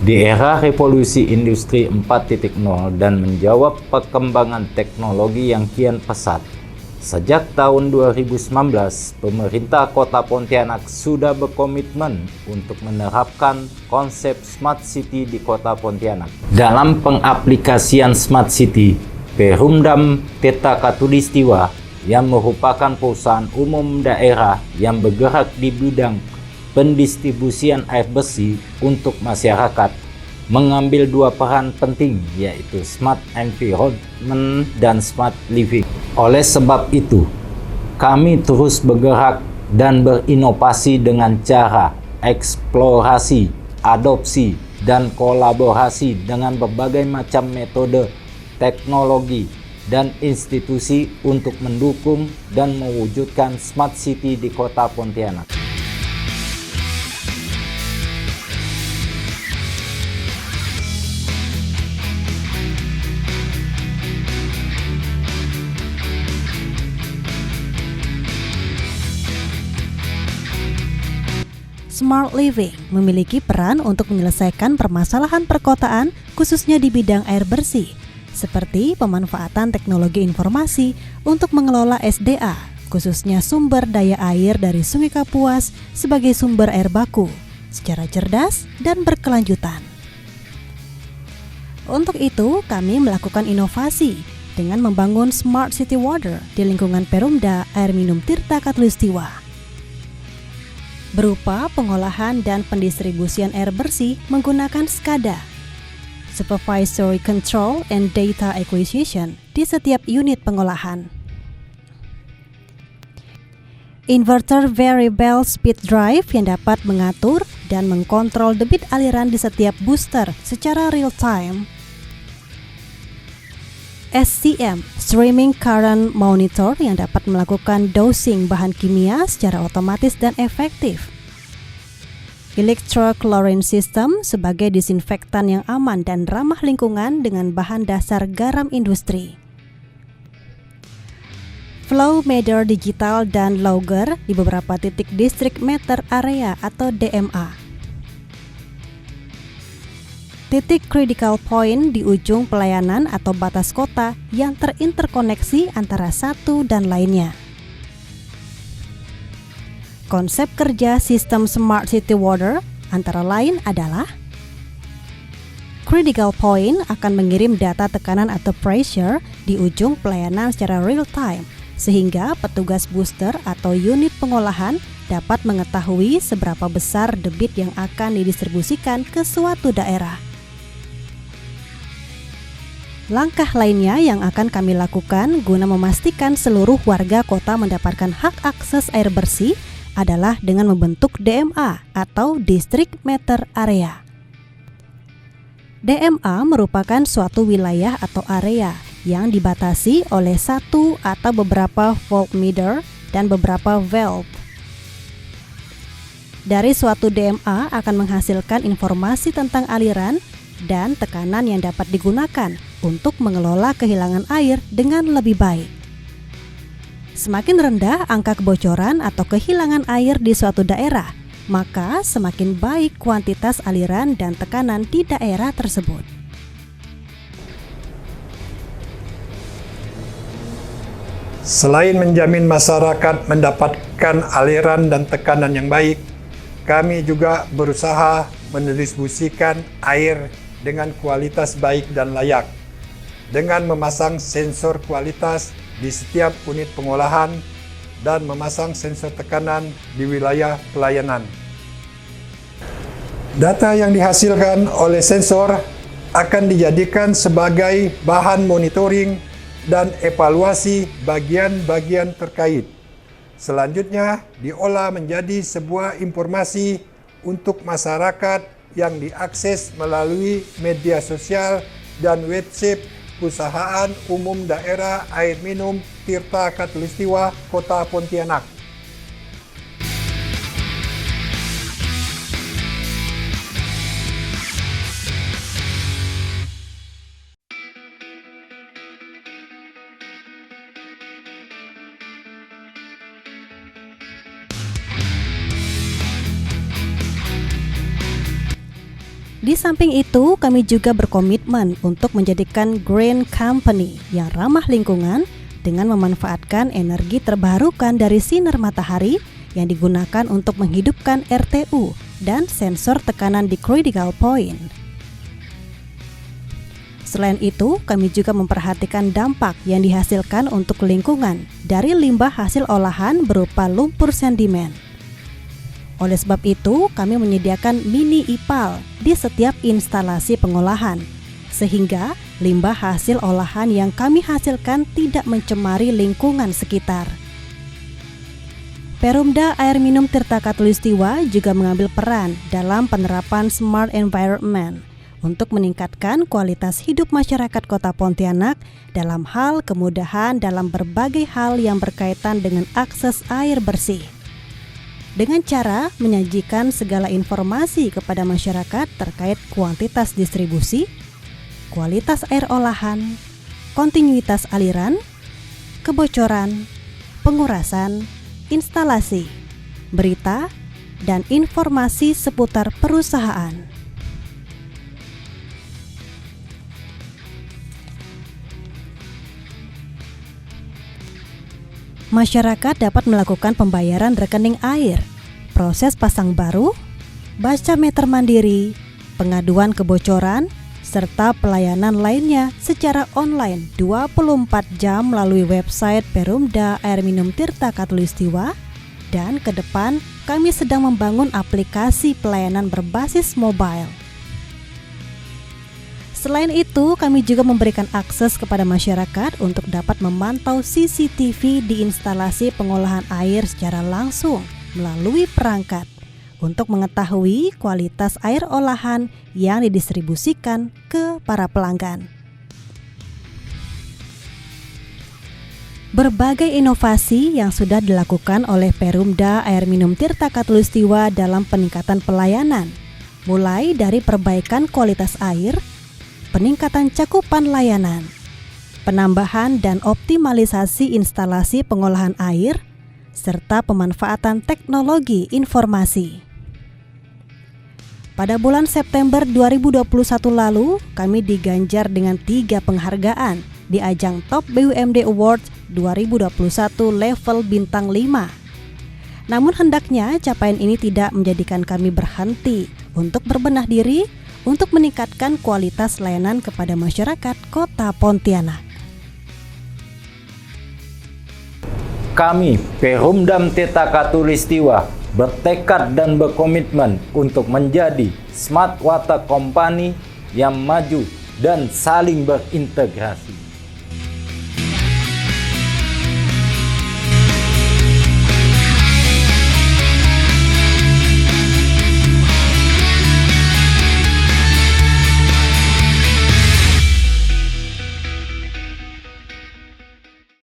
Di era revolusi industri 4.0 dan menjawab perkembangan teknologi yang kian pesat, sejak tahun 2019, pemerintah Kota Pontianak sudah berkomitmen untuk menerapkan konsep Smart City di Kota Pontianak. Dalam pengaplikasian Smart City, Perumdam Tirta Khatulistiwa yang merupakan perusahaan umum daerah yang bergerak di bidang pendistribusian air bersih untuk masyarakat mengambil dua peran penting, yaitu Smart Environment dan Smart Living. Oleh sebab itu, kami terus bergerak dan berinovasi dengan cara eksplorasi, adopsi, dan kolaborasi dengan berbagai macam metode, teknologi, dan institusi untuk mendukung dan mewujudkan Smart City di Kota Pontianak. Smart Living memiliki peran untuk menyelesaikan permasalahan perkotaan khususnya di bidang air bersih, seperti pemanfaatan teknologi informasi untuk mengelola SDA, khususnya sumber daya air dari Sungai Kapuas sebagai sumber air baku, secara cerdas dan berkelanjutan. Untuk itu, kami melakukan inovasi dengan membangun Smart City Water di lingkungan Perumda Air Minum Tirta Khatulistiwa, berupa pengolahan dan pendistribusian air bersih menggunakan SCADA, Supervisory Control and Data Acquisition, di setiap unit pengolahan. Inverter Variable Speed Drive yang dapat mengatur dan mengkontrol debit aliran di setiap booster secara real-time. SCM, Streaming Current Monitor, yang dapat melakukan dosing bahan kimia secara otomatis dan efektif. Electrochlorine System sebagai disinfektan yang aman dan ramah lingkungan dengan bahan dasar garam industri. Flow Meter Digital dan Logger di beberapa titik District Meter Area atau DMA. Titik critical point di ujung pelayanan atau batas kota yang terinterkoneksi antara satu dan lainnya. Konsep kerja sistem Smart City Water antara lain adalah: critical point akan mengirim data tekanan atau pressure di ujung pelayanan secara real time, sehingga petugas booster atau unit pengolahan dapat mengetahui seberapa besar debit yang akan didistribusikan ke suatu daerah. Langkah lainnya yang akan kami lakukan guna memastikan seluruh warga kota mendapatkan hak akses air bersih adalah dengan membentuk DMA atau District Meter Area. DMA merupakan suatu wilayah atau area yang dibatasi oleh satu atau beberapa voltmeter dan beberapa valve. Dari suatu DMA akan menghasilkan informasi tentang aliran dan tekanan yang dapat digunakan untuk mengelola kehilangan air dengan lebih baik. Semakin rendah angka kebocoran atau kehilangan air di suatu daerah, maka semakin baik kuantitas aliran dan tekanan di daerah tersebut. Selain menjamin masyarakat mendapatkan aliran dan tekanan yang baik, kami juga berusaha mendistribusikan air dengan kualitas baik dan layak, dengan memasang sensor kualitas di setiap unit pengolahan dan memasang sensor tekanan di wilayah pelayanan. Data yang dihasilkan oleh sensor akan dijadikan sebagai bahan monitoring dan evaluasi bagian-bagian terkait. Selanjutnya diolah menjadi sebuah informasi untuk masyarakat yang diakses melalui media sosial dan website Perusahaan Umum Daerah Air Minum Tirta Khatulistiwa Kota Pontianak. Di samping itu, kami juga berkomitmen untuk menjadikan green company yang ramah lingkungan dengan memanfaatkan energi terbarukan dari sinar matahari yang digunakan untuk menghidupkan RTU dan sensor tekanan di critical point. Selain itu, kami juga memperhatikan dampak yang dihasilkan untuk lingkungan dari limbah hasil olahan berupa lumpur sedimen. Oleh sebab itu, kami menyediakan mini IPAL di setiap instalasi pengolahan, sehingga limbah hasil olahan yang kami hasilkan tidak mencemari lingkungan sekitar. Perumda Air Minum Tirta Khatulistiwa juga mengambil peran dalam penerapan Smart Environment untuk meningkatkan kualitas hidup masyarakat Kota Pontianak dalam hal kemudahan dalam berbagai hal yang berkaitan dengan akses air bersih. Dengan cara menyajikan segala informasi kepada masyarakat terkait kuantitas distribusi, kualitas air olahan, kontinuitas aliran, kebocoran, pengurasan, instalasi, berita, dan informasi seputar perusahaan. Masyarakat dapat melakukan pembayaran rekening air, proses pasang baru, baca meter mandiri, pengaduan kebocoran, serta pelayanan lainnya secara online 24 jam melalui website Perumda Air Minum Tirta Khatulistiwa, dan ke depan kami sedang membangun aplikasi pelayanan berbasis mobile. Selain itu, kami juga memberikan akses kepada masyarakat untuk dapat memantau CCTV di instalasi pengolahan air secara langsung melalui perangkat untuk mengetahui kualitas air olahan yang didistribusikan ke para pelanggan. Berbagai inovasi yang sudah dilakukan oleh Perumda Air Minum Tirta Khatulistiwa dalam peningkatan pelayanan, mulai dari perbaikan kualitas air, peningkatan cakupan layanan, penambahan dan optimalisasi instalasi pengolahan air, serta pemanfaatan teknologi informasi. Pada bulan September 2021 lalu, kami diganjar dengan 3 penghargaan di ajang Top BUMD Awards 2021 level bintang 5. Namun hendaknya capaian ini tidak menjadikan kami berhenti untuk berbenah diri untuk meningkatkan kualitas layanan kepada masyarakat Kota Pontianak. Kami, Perumda Tirta Khatulistiwa, bertekad dan berkomitmen untuk menjadi Smart Water Company yang maju dan saling berintegrasi.